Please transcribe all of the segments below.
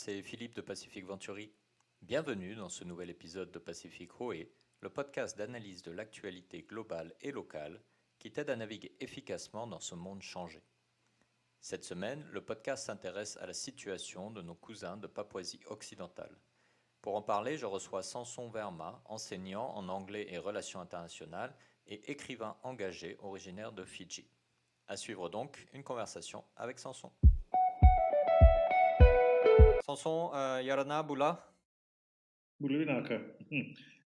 c'est Philippe de Pacific Venturi. Bienvenue dans ce nouvel épisode de Pacific Hoé, le podcast d'analyse de l'actualité globale et locale qui t'aide à naviguer efficacement dans ce monde changé. Cette semaine, le podcast s'intéresse à la situation de nos cousins de Papouasie occidentale. Pour en parler, je reçois Samson Verma, enseignant en anglais et relations internationales et écrivain engagé originaire de Fidji. À suivre donc une conversation avec Samson. Samson, Yarana Boula. Bulvinaka.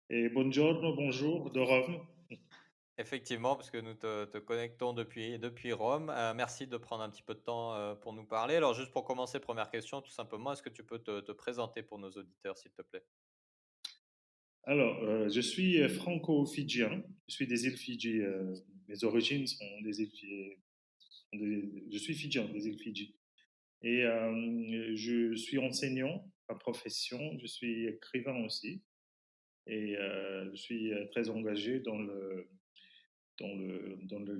Et buongiorno, bonjour de Rome. Effectivement, parce que nous te connectons depuis Rome. Merci de prendre un petit peu de temps pour nous parler. Alors, juste pour commencer, première question, tout simplement, est-ce que tu peux te présenter pour nos auditeurs, s'il te plaît? Alors, je suis franco-fidjien. Je suis des îles Fidji. Mes origines sont des îles Fidji. Je suis fidjien des îles Fidji. Et je suis enseignant à profession. Je suis écrivain aussi. Et je suis très engagé dans le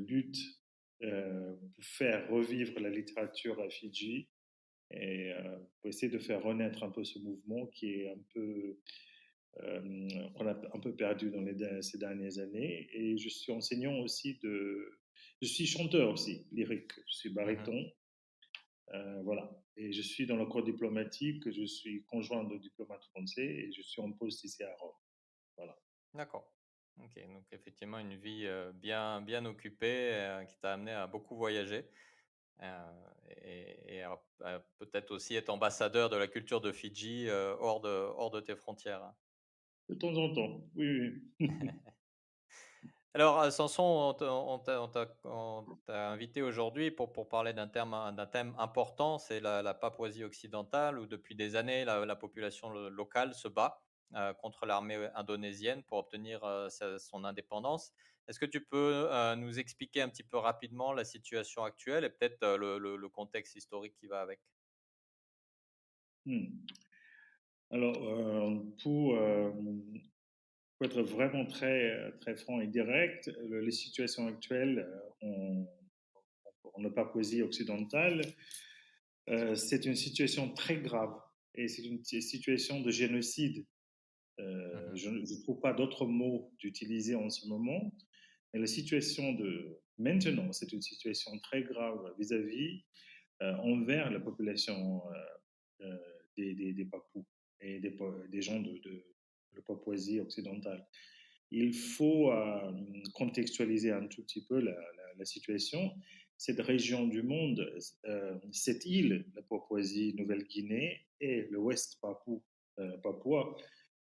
lutte pour faire revivre la littérature à Fidji et pour essayer de faire renaître un peu ce mouvement qui est un peu on a un peu perdu ces dernières années. Et je suis enseignant aussi je suis chanteur aussi, lyrique. Je suis Mhm. baryton, voilà. Et je suis dans le corps diplomatique. Je suis conjoint de diplomate français et je suis en poste ici à Rome. Voilà. D'accord. Ok, donc effectivement, une vie bien occupée qui t'a amené à beaucoup voyager et à peut-être aussi être ambassadeur de la culture de Fidji hors de tes frontières, hein. De temps en temps, oui, oui. Alors, Samson, on t'a invité aujourd'hui pour parler d'un thème important, c'est la Papouasie occidentale, où depuis des années, la population locale se bat contre l'armée indonésienne pour obtenir son indépendance. Est-ce que tu peux nous expliquer un petit peu rapidement la situation actuelle et peut-être le contexte historique qui va avec? Hmm. Alors, pour être vraiment très franc et direct, les situations actuelles, en Papouasie occidentale, c'est une situation très grave et c'est une situation de génocide. Mhm. Je ne trouve pas d'autres mots d'utiliser en ce moment. Mais la situation de maintenant, c'est une situation très grave vis-à-vis, envers la population des Papous et des gens de Papouasie occidentale. Il faut contextualiser un tout petit peu la situation. Cette région du monde, cette île, la Papouasie-Nouvelle-Guinée et le West Papua,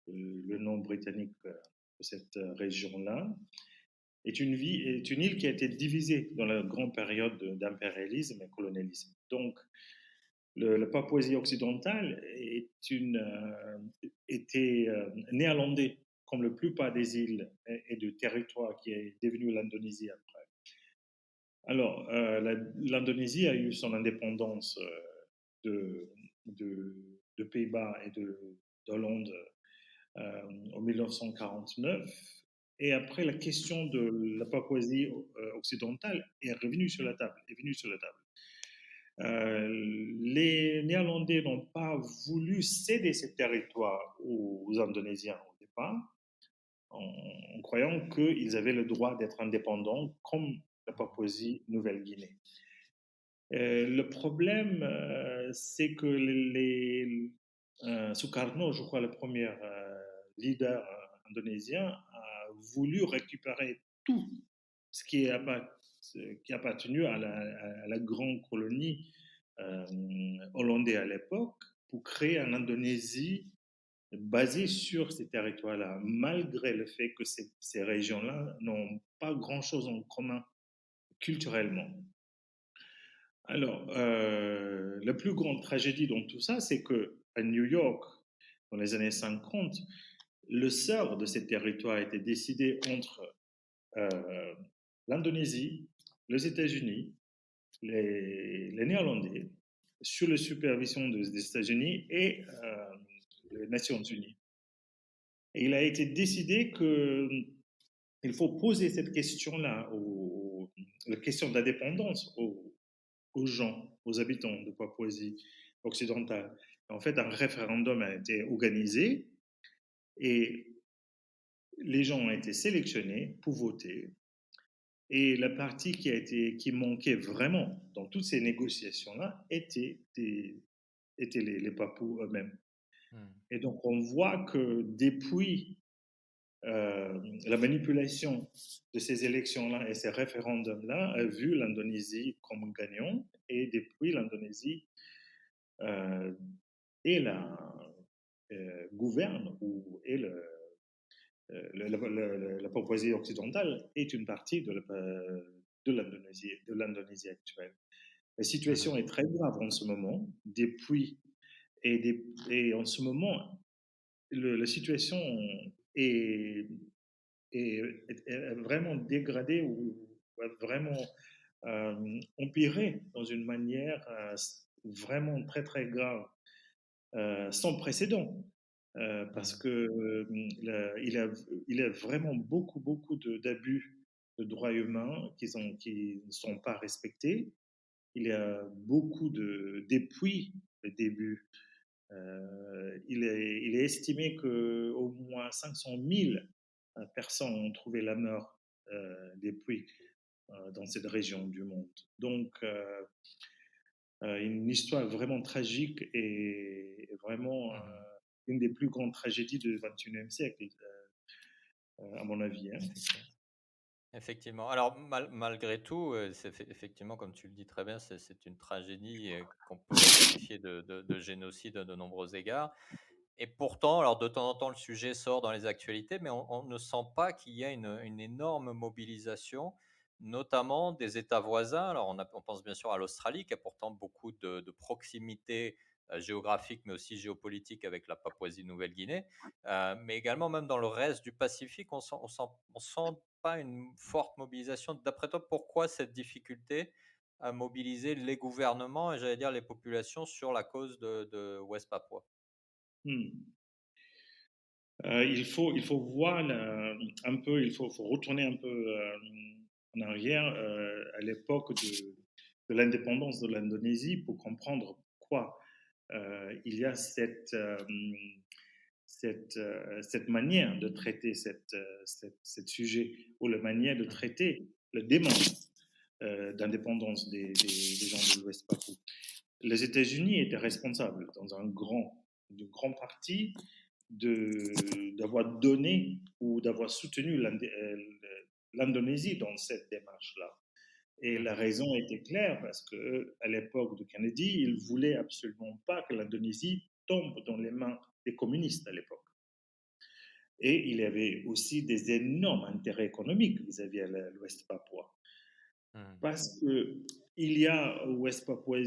le nom britannique de cette région-là, est une île qui a été divisée dans la grande période d'impérialisme et colonialisme. Donc, la Papouasie occidentale était néerlandais, comme la plupart des îles et du territoire qui est devenu l'Indonésie après. Alors, l'Indonésie a eu son indépendance de, de, de Pays-Bas et d'Hollande en 1949. Et après, la question de la Papouasie occidentale est revenue sur la table, est venue sur la table. Les Néerlandais n'ont pas voulu céder ces territoires aux Indonésiens au départ, en croyant qu'ils avaient le droit d'être indépendants, comme la Papouasie-Nouvelle-Guinée. Le problème, c'est que Sukarno, je crois le premier leader indonésien, a voulu récupérer tout ce qui appartenu à la grande colonie hollandaise à l'époque pour créer une Indonésie basée sur ces territoires-là, malgré le fait que ces régions-là n'ont pas grand-chose en commun culturellement. Alors, la plus grande tragédie dans tout ça, c'est que à New York, dans les années 50, le sort de ces territoires a été décidé entre l'Indonésie, les États-Unis, les Néerlandais, sous la supervision des États-Unis et les Nations Unies. Et il a été décidé qu'il faut poser cette question-là, la question d'indépendance aux gens, aux habitants de Papouasie occidentale. En fait, un référendum a été organisé et les gens ont été sélectionnés pour voter. Et la partie qui manquait vraiment dans toutes ces négociations-là étaient les Papous eux-mêmes. Hmm. Et donc, on voit que depuis la manipulation de ces élections-là et ces référendums-là a vu l'Indonésie comme gagnant. Et depuis, l'Indonésie euh, est la, gouverne ou est la Papouasie occidentale est une partie de l'Indonésie actuelle. La situation Mhm. est très grave en ce moment, et en ce moment, la situation est, est vraiment dégradée ou vraiment empirée dans une manière vraiment très très grave, sans précédent. Parce Mhm. que il a vraiment beaucoup d'abus de droits humains qui ne sont pas respectés. Il y a beaucoup depuis le début. Il est estimé qu'au moins 500 000 personnes ont trouvé la mort depuis dans cette région du monde. Donc, une histoire vraiment tragique et vraiment Mhm. une des plus grandes tragédies du XXIe siècle, à mon avis. Hein. Effectivement. Effectivement. Alors, malgré tout, effectivement, comme tu le dis très bien, c'est une tragédie qu'on peut qualifier de génocide à de nombreux égards. Et pourtant, alors de temps en temps, le sujet sort dans les actualités, mais on ne sent pas qu'il y a une énorme mobilisation, notamment des États voisins. Alors, on pense bien sûr à l'Australie, qui a pourtant beaucoup de proximité géographique, mais aussi géopolitique avec la Papouasie-Nouvelle-Guinée. Mais également, même dans le reste du Pacifique, on sent pas une forte mobilisation. D'après toi, pourquoi cette difficulté à mobiliser les gouvernements et j'allais dire les populations sur la cause de West Papua? Hmm. Il faut voir un peu, faut retourner un peu en arrière à l'époque de l'indépendance de l'Indonésie pour comprendre pourquoi il y a cette manière de traiter cette sujet ou la manière de Mhm. traiter la demande d'indépendance des gens de l'Ouest Papou. Les États-Unis étaient responsables dans une grande partie d'avoir donné ou d'avoir soutenu l'Indonésie dans cette démarche-là. Et la Mhm. raison était claire parce que à l'époque de Kennedy, il voulait absolument pas que l'Indonésie tombe dans les mains des communistes à l'époque. Et il y avait aussi des énormes intérêts économiques vis-à-vis de l'Ouest Papua. Mhm. Parce que il y a au West Papua,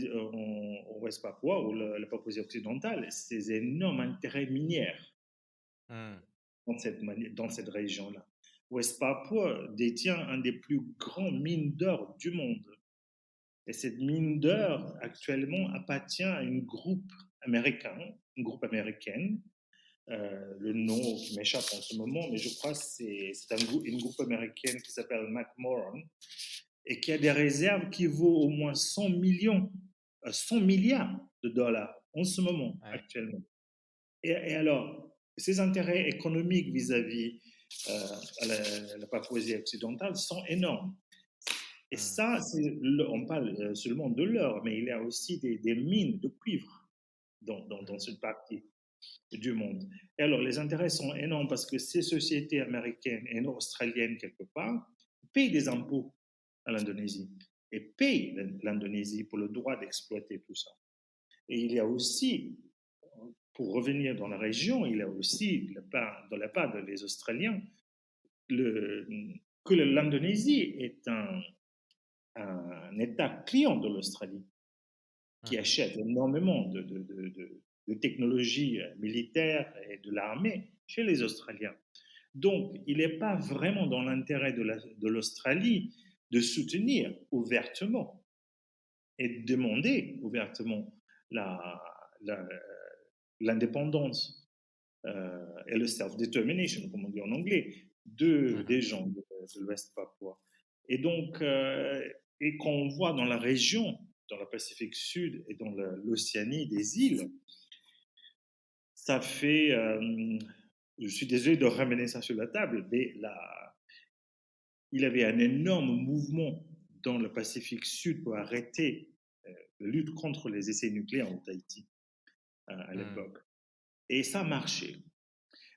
West Papua ou la Papouasie occidentale, ces énormes intérêts miniers Mhm. dans cette région-là. West Papua détient un des plus grands mines d'or du monde. Et cette mine d'or, actuellement, appartient à une groupe américaine. Le nom qui m'échappe en ce moment, mais je crois que une groupe américaine qui s'appelle McMoran et qui a des réserves qui vaut au moins 100 millions, 100 milliards de dollars en ce moment, Ouais. actuellement. Et alors, ces intérêts économiques vis-à-vis à la Papouasie occidentale sont énormes. Et Mhm. ça, on parle seulement de l'or, mais il y a aussi des mines de cuivre dans Mhm. cette partie du monde. Et alors, les intérêts sont énormes parce que ces sociétés américaines et australiennes, quelque part, payent des impôts à l'Indonésie et payent l'Indonésie pour le droit d'exploiter tout ça. Et il y a aussi, pour revenir dans la région, il y a aussi, de la part des Australiens, le, que l'Indonésie est un État client de l'Australie qui Mhm. achète énormément de technologies militaires et de l'armée chez les Australiens. Donc, il n'est pas vraiment dans l'intérêt de l'Australie de soutenir ouvertement et de demander ouvertement la- la- l'indépendance et le self-determination, comme on dit en anglais, des Mhm. gens de l'Ouest Papua. Et donc, et qu'on voit dans la région, dans le Pacifique Sud et dans l'Océanie des îles, ça fait, je suis désolé de ramener ça sur la table, mais il y avait un énorme mouvement dans le Pacifique Sud pour arrêter la lutte contre les essais nucléaires en Tahiti à Hmm. l'époque. Et ça marchait.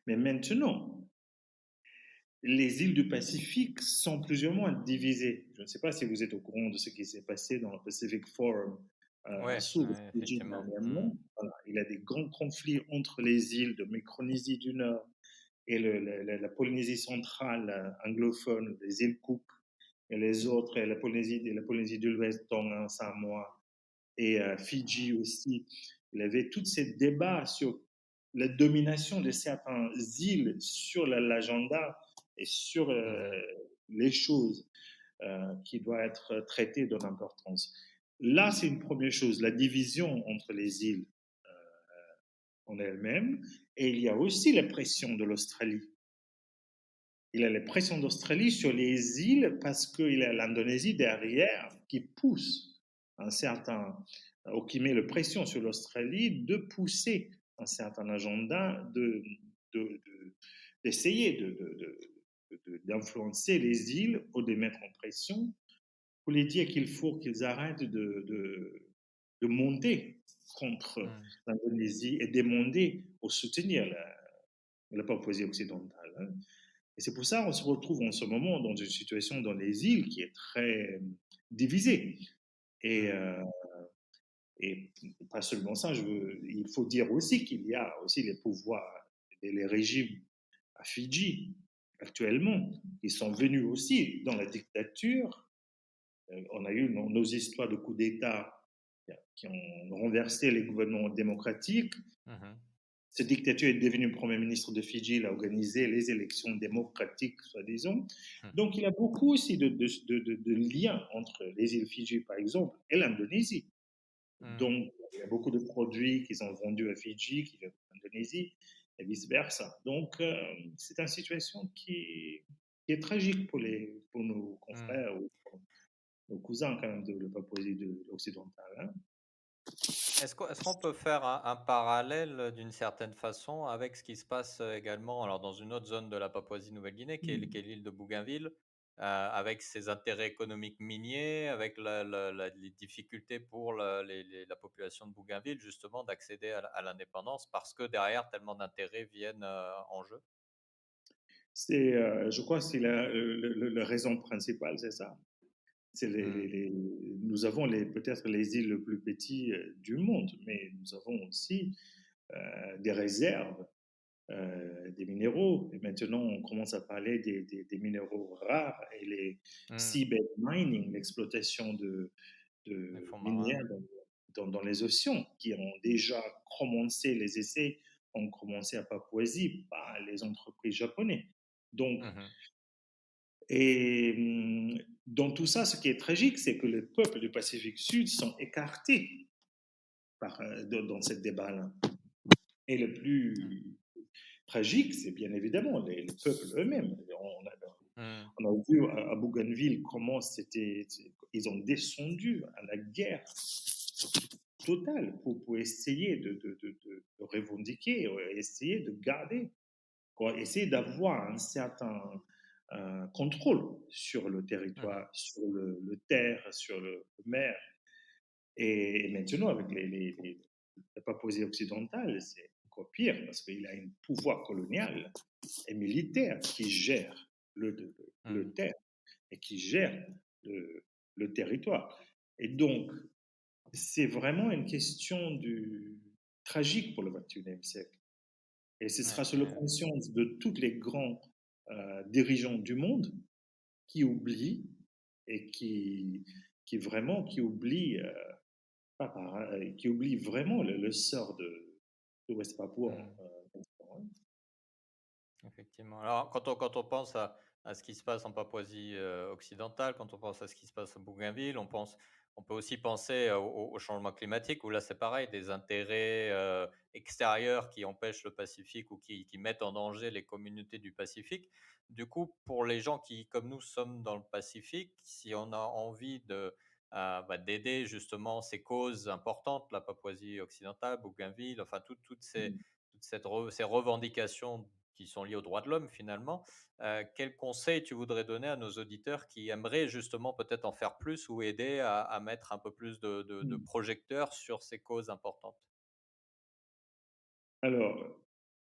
Mais maintenant, les îles du Pacifique sont plus ou moins divisées. Je ne sais pas si vous êtes au courant de ce qui s'est passé dans le Pacific Forum à Ouais, Sulu, ouais, Fidji, effectivement. Hmm. dernièrement. Voilà. Il y a des grands conflits entre les îles de Micronésie du Nord et la Polynésie centrale anglophone, les îles Cook et les autres, et la Polynésie de l'Ouest, Tonga, Samoa et Fidji aussi. Il y avait tous ces débats sur la domination de certaines îles sur l'agenda et sur Mhm. les choses qui doivent être traitées de l'importance. Là, c'est une première chose, la division entre les îles en elles-mêmes. Et il y a aussi la pression de l'Australie. Il y a la pression d'Australie sur les îles parce qu'il y a l'Indonésie derrière qui pousse un certain, ou qui met la pression sur l'Australie de pousser un certain agenda, d'essayer d'influencer les îles ou de mettre en pression pour les dire qu'il faut qu'ils arrêtent de monter contre Hmm. l'Indonésie et demander au soutenir la Papouasie occidentale. Hein. Et c'est pour ça qu'on se retrouve en ce moment dans une situation dans les îles qui est très divisée. Et, Hmm. euh, et pas seulement ça, il faut dire aussi qu'il y a aussi les pouvoirs et les régimes à Fidji actuellement, qui sont venus aussi dans la dictature. On a eu nos histoires de coups d'État qui ont renversé les gouvernements démocratiques. Mhm. Cette dictature est devenue Premier ministre de Fidji, il a organisé les élections démocratiques, soi-disant. Hmm. Donc il y a beaucoup aussi de liens entre les îles Fidji, par exemple, et l'Indonésie. Hmm. Donc il y a beaucoup de produits qui sont vendus à Fidji, qui viennent d'Indonésie, et vice-versa. Donc c'est une situation qui est tragique pour nos Hmm. confrères ou pour nos cousins quand même de la Papouasie de l'occidentale. Hein. Est-ce qu'on peut faire un parallèle d'une certaine façon avec ce qui se passe également alors dans une autre zone de la Papouasie-Nouvelle-Guinée, qui est l'île de Bougainville, avec ses intérêts économiques miniers, avec les difficultés pour la population de Bougainville justement d'accéder à l'indépendance parce que derrière tellement d'intérêts viennent en jeu? Je crois que c'est la raison principale, c'est ça. C'est Hmm. nous avons peut-être les îles les plus petites du monde, mais nous avons aussi des réserves, des minéraux. Et maintenant, on commence à parler des minéraux rares et les Hmm. seabed mining, l'exploitation Les de fonds marins, minières dans les océans, qui ont déjà commencé, les essais ont commencé à Papouasie par les entreprises japonaises. Donc, oui. Mhm. et dans tout ça, ce qui est tragique, c'est que les peuples du Pacifique Sud sont écartés dans ce débat-là. Et le Hmm. plus tragique, c'est bien évidemment les peuples eux-mêmes. Hmm. On a vu à Bougainville comment ils ont descendu à la guerre totale pour essayer de revendiquer, essayer de garder, quoi, essayer d'avoir un certain contrôle sur le Mhm. territoire, sur le terre, sur le mer. Et maintenant, avec la Papouasie occidentale, c'est encore pire parce qu'il a un pouvoir colonial et militaire qui gère le Hmm. terre et qui gère le territoire. Et donc, c'est vraiment une question tragique pour le 21e siècle. Et ce Ouais, sera sur la ouais. conscience de tous les grands dirigeants du monde qui oublient et qui oublient, qui oublient vraiment le sort de West Papua. Hmm. Effectivement. Alors, quand on pense à ce qui se passe en Papouasie occidentale, quand on pense à ce qui se passe à Bougainville, on peut aussi penser au changement climatique, où là, c'est pareil, des intérêts extérieurs qui empêchent le Pacifique ou qui mettent en danger les communautés du Pacifique. Du coup, pour les gens qui, comme nous, sommes dans le Pacifique, si on a envie d'aider justement ces causes importantes, la Papouasie occidentale, Bougainville, enfin toutes ces revendications qui sont liées aux droits de l'homme finalement, quels conseils tu voudrais donner à nos auditeurs qui aimeraient justement peut-être en faire plus ou aider à mettre un peu plus de Mm. projecteurs sur ces causes importantes? Alors,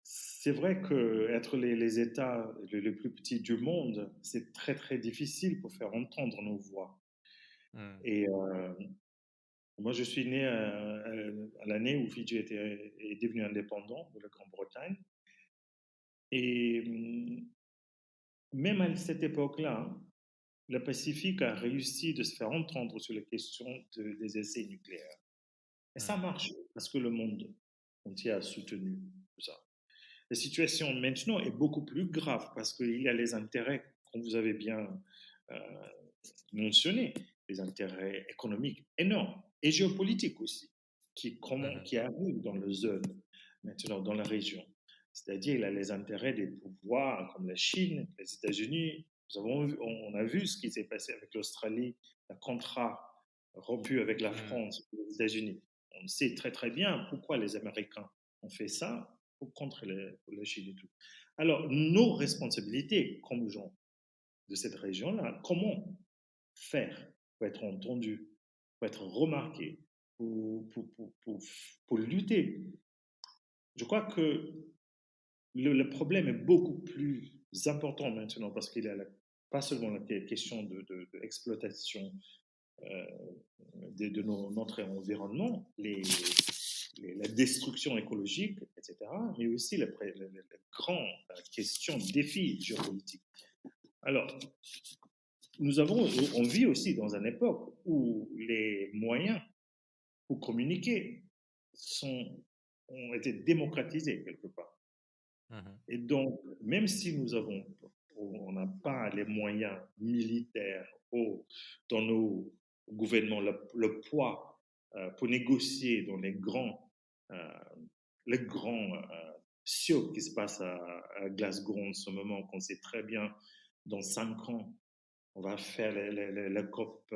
c'est vrai que être les États les plus petits du monde, c'est très très difficile pour faire entendre nos voix. Mmh. Et moi, je suis né à l'année où Fidji est devenu indépendant de la Grande-Bretagne. Et même à cette époque-là, le Pacifique a réussi de se faire entendre sur les questions des essais nucléaires. Et ça Mmh. marche parce que le monde entier a soutenu ça. La situation maintenant est beaucoup plus grave parce qu'il y a les intérêts, comme vous avez bien euh, mentionné, les intérêts économiques énormes et géopolitiques aussi, Mmh. qui arrivent dans la zone, maintenant dans la région. C'est-à-dire, il a les intérêts des pouvoirs comme la Chine, les États-Unis. On a vu ce qui s'est passé avec l'Australie, un contrat rompu avec la Mmh. France, les États-Unis. On sait très très bien pourquoi les Américains ont fait ça contre la Chine et tout. Alors, nos responsabilités comme gens de cette région-là, comment faire pour être entendu, pour être remarqué, pour lutter. Je crois que le problème est beaucoup plus important maintenant parce qu'il y a pas seulement la question de l'exploitation euh, notre environnement, la destruction écologique, etc., mais aussi la grande question défi géopolitique. Alors, on vit aussi dans une époque où les moyens pour communiquer ont été démocratisés quelque part. Mmh. Et donc, même si on n'a pas les moyens militaires dans nos gouvernements, le poids pour négocier dans euh, les grands CIO qui se passent à Glasgow en ce moment, qu'on sait très bien dans 5 ans, on va faire la COP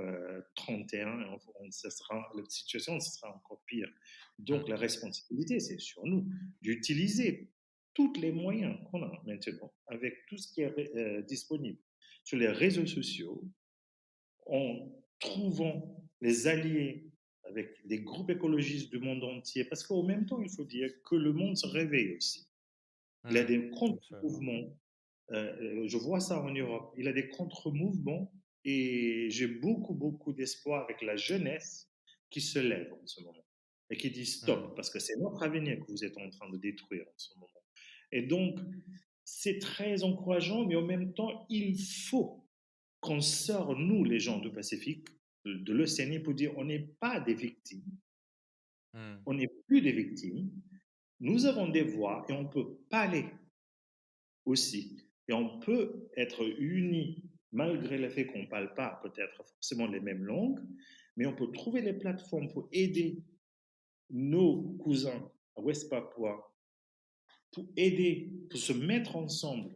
31 et la situation sera encore pire. Donc Mmh. la responsabilité, c'est sur nous d'utiliser tous les moyens qu'on a maintenant avec tout ce qui est disponible sur les réseaux sociaux en trouvant les alliés avec des groupes écologistes du monde entier. Parce qu'au même temps, il faut dire que le monde se réveille aussi. Il y a Mmh. des Absolument. contre-mouvements. Je vois ça en Europe. Il y a des contre-mouvements et j'ai beaucoup, beaucoup d'espoir avec la jeunesse qui se lève en ce moment et qui dit Mmh. stop, parce que c'est notre avenir que vous êtes en train de détruire en ce moment. Et donc, c'est très encourageant, mais en même temps, il faut qu'on sorte, nous, les gens du Pacifique, de l'Océanie, pour dire on n'est pas des victimes, Mmh. on n'est plus des victimes, nous avons des voix et on peut parler aussi. Et on peut être unis malgré le fait qu'on ne parle pas peut-être forcément les mêmes langues, mais on peut trouver les plateformes pour aider nos cousins à West Papua, pour aider, pour se mettre ensemble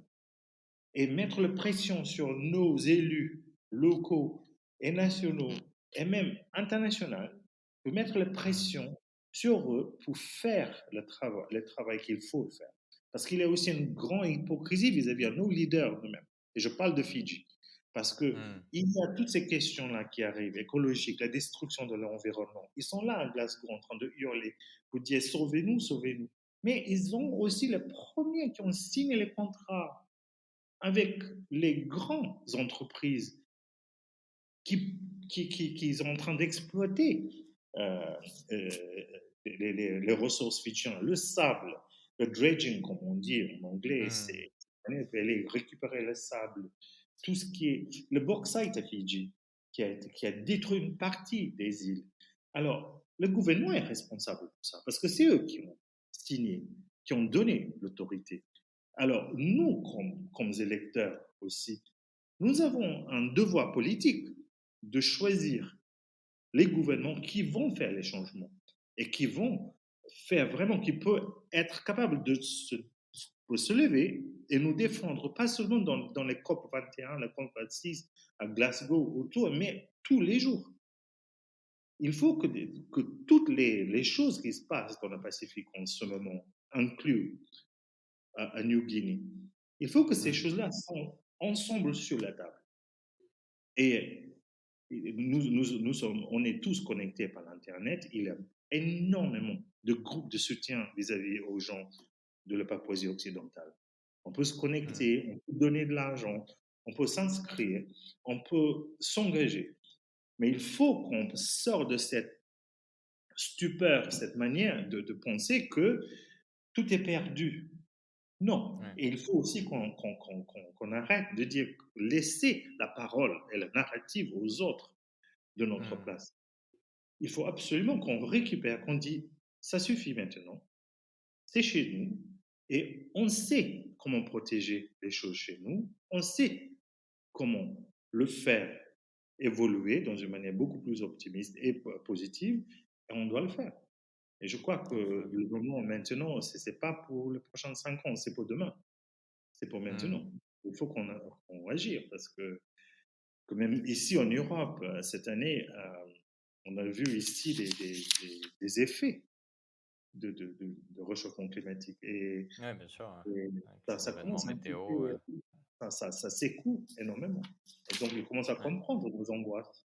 et mettre la pression sur nos élus locaux et nationaux et même internationaux, pour mettre la Mmh. pression sur eux pour faire le travail qu'il faut faire. Parce qu'il y a aussi une grande hypocrisie vis-à-vis de nos leaders nous-mêmes. Et je parle de Fidji. Parce qu'il Mmh. y a toutes ces questions-là qui arrivent, écologiques, la destruction de l'environnement. Ils sont là à Glasgow en train de hurler pour dire sauvez-nous, sauvez-nous. Mais ils ont aussi les premiers qui ont signé les contrats avec les grandes entreprises qui sont en train d'exploiter euh, euh, les ressources fidjiennes, le sable, le dredging, comme on dit en anglais, Mmh. c'est aller récupérer le sable, tout ce qui est le bauxite à Fidji, qui a détruit une partie des îles. Alors, le gouvernement est responsable pour ça, parce que c'est eux qui ont signé, qui ont donné l'autorité. Alors, nous, comme électeurs aussi, nous avons un devoir politique de choisir les gouvernements qui vont faire les changements et qui vont faire vraiment, qui peuvent être capables de se lever et nous défendre, pas seulement dans les COP 21, la COP 26 à Glasgow, autour, mais tous les jours. Il faut que toutes les choses qui se passent dans le Pacifique en ce moment, inclus à New Guinea. Il faut que ces Hmm. choses-là soient ensemble sur la table. Et on est tous connectés par l'Internet. Il y a énormément de groupes de soutien vis-à-vis aux gens de la Papouasie occidentale. On peut se Hmm. connecter, on peut donner de l'argent, on peut s'inscrire, on peut s'engager. Mais il faut qu'on sorte de cette stupeur, cette manière de penser que tout est perdu. Non. Ouais. Et il faut aussi qu'on arrête de dire, laisser la parole et la narrative aux autres de notre Hmm. place. Il faut absolument qu'on récupère, qu'on dit, ça suffit maintenant, c'est chez nous, et on sait comment protéger les choses chez nous, on sait comment le faire évoluer dans une manière beaucoup plus optimiste et positive, et on doit le faire. Et je crois que Absolument. le moment maintenant, ce n'est pas pour les prochains 5 ans, c'est pour demain, c'est pour Hmm. maintenant. Il faut qu'on agisse parce que même ici en Europe, cette année, on a vu ici des effets de réchauffement climatique. Ouais, bien sûr, ouais. Et Avec ça, les ça événements commence à météo. impliquer, ça secoue énormément. Et donc, ils commencent à Ouais. comprendre nos angoisses.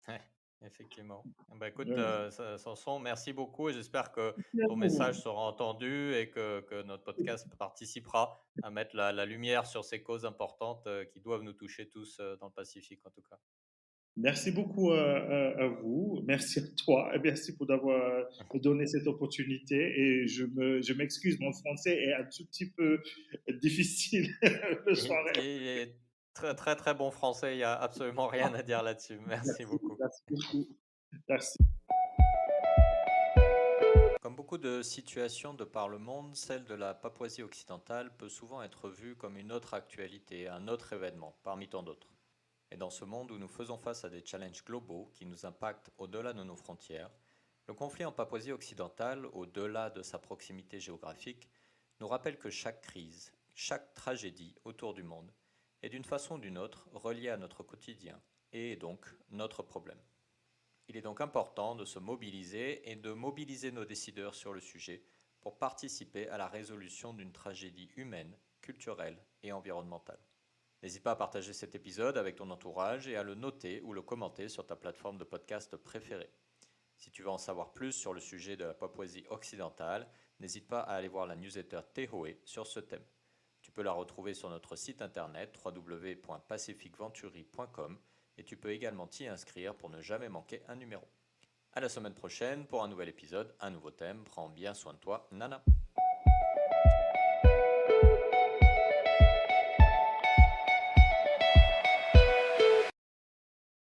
Ouais, effectivement. Bah, écoute, Ouais. Samson, merci beaucoup et j'espère que Merci à ton vous. message sera entendu et que notre podcast participera à mettre la lumière sur ces causes importantes qui doivent nous toucher tous dans le Pacifique en tout cas. Merci beaucoup à vous. Merci à toi. Et merci pour d'avoir donné cette opportunité. Et je m'excuse, mon français est un tout petit peu difficile le soir. Et très très très bon français, il n'y a absolument rien à dire là-dessus. Merci Merci, beaucoup. merci beaucoup. Merci. Comme beaucoup de situations de par le monde, celle de la Papouasie occidentale peut souvent être vue comme une autre actualité, un autre événement, parmi tant d'autres. Et dans ce monde où nous faisons face à des challenges globaux qui nous impactent au-delà de nos frontières, le conflit en Papouasie occidentale, au-delà de sa proximité géographique, nous rappelle que chaque crise, chaque tragédie autour du monde est d'une façon ou d'une autre reliée à notre quotidien et est donc notre problème. Il est donc important de se mobiliser et de mobiliser nos décideurs sur le sujet pour participer à la résolution d'une tragédie humaine, culturelle et environnementale. N'hésite pas à partager cet épisode avec ton entourage et à le noter ou le commenter sur ta plateforme de podcast préférée. Si tu veux en savoir plus sur le sujet de la Papouasie occidentale, n'hésite pas à aller voir la newsletter Tehoe sur ce thème. Tu peux la retrouver sur notre site internet www.pacificventuri.com et tu peux également t'y inscrire pour ne jamais manquer un numéro. À la semaine prochaine pour un nouvel épisode, un nouveau thème. Prends bien soin de toi, Nana.